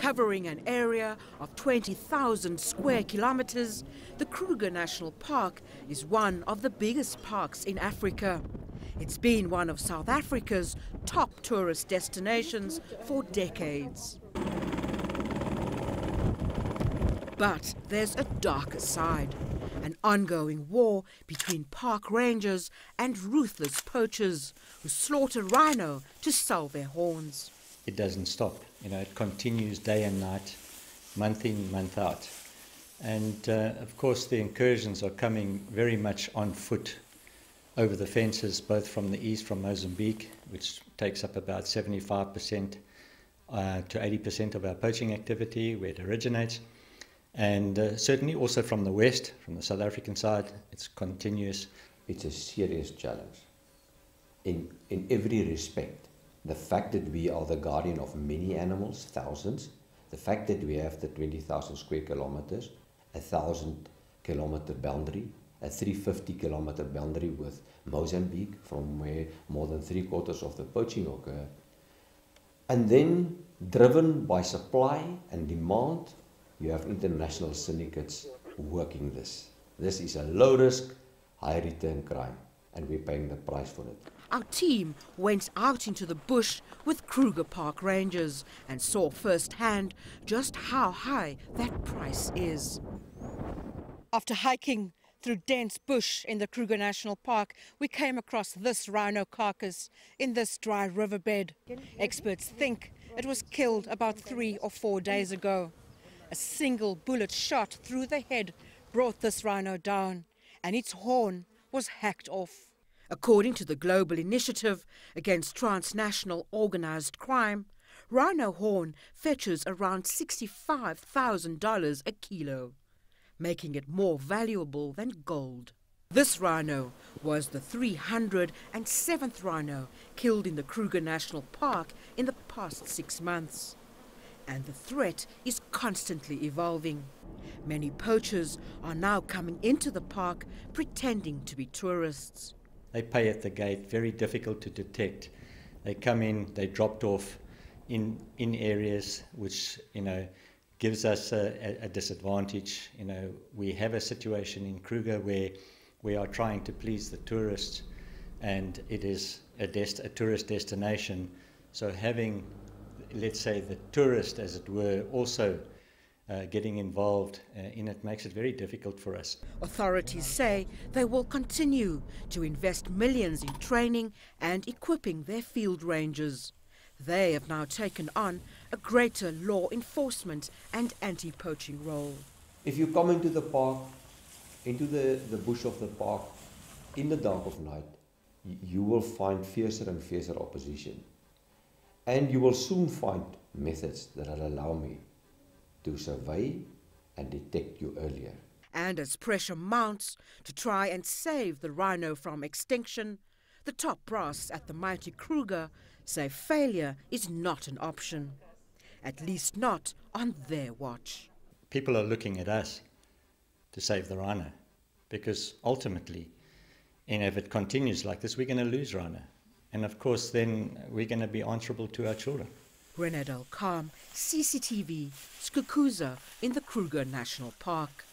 Covering an area of 20,000 square kilometers, the Kruger National Park is one of the biggest parks in Africa. It's been one of South Africa's top tourist destinations for decades. But there's a darker side, an ongoing war between park rangers and ruthless poachers who slaughter rhino to sell their horns. It doesn't stop, it continues day and night, month in, month out. And of course the incursions are coming very much on foot over the fences, both from the east, from Mozambique, which takes up about 75% to 80% of our poaching activity, where it originates. And certainly also from the west, from the South African side, it's continuous. It's a serious challenge in every respect. The fact that we are the guardian of many animals, thousands, the fact that we have the 20,000 square kilometers, 1,000-kilometer boundary, a 350-kilometer boundary with Mozambique, from where more than 3/4 of the poaching occur, and then driven by supply and demand, you have international syndicates working this. This is a low-risk, high-return crime, and we're paying the price for it. Our team went out into the bush with Kruger Park rangers and saw firsthand just how high that price is. After hiking through dense bush in the Kruger National Park, we came across this rhino carcass in this dry riverbed. Experts think it was killed about 3 or 4 days ago. A single bullet shot through the head brought this rhino down, and its horn was hacked off. According to the Global Initiative Against Transnational Organized Crime, rhino horn fetches around $65,000 a kilo, making it more valuable than gold. This rhino was the 307th rhino killed in the Kruger National Park in the past 6 months. And the threat is constantly evolving. Many poachers are now coming into the park pretending to be tourists. They pay at the gate, very difficult to detect. They come in, they dropped off in areas which, gives us a disadvantage. We have a situation in Kruger where we are trying to please the tourists, and it is a tourist destination. So having, let's say, the tourist, as it were, also getting involved in it makes it very difficult for us. Authorities say they will continue to invest millions in training and equipping their field rangers. They have now taken on a greater law enforcement and anti-poaching role. If you come into the park, into the bush of the park, in the dark of night, you will find fiercer and fiercer opposition. And you will soon find methods that will allow me to survey and detect you earlier. And as pressure mounts to try and save the rhino from extinction, the top brass at the mighty Kruger say failure is not an option, at least not on their watch. People are looking at us to save the rhino, because ultimately, if it continues like this, we're going to lose rhino. And of course, then we're going to be answerable to our children. Rene, Carme, CCTV, Skukuza in the Kruger National Park.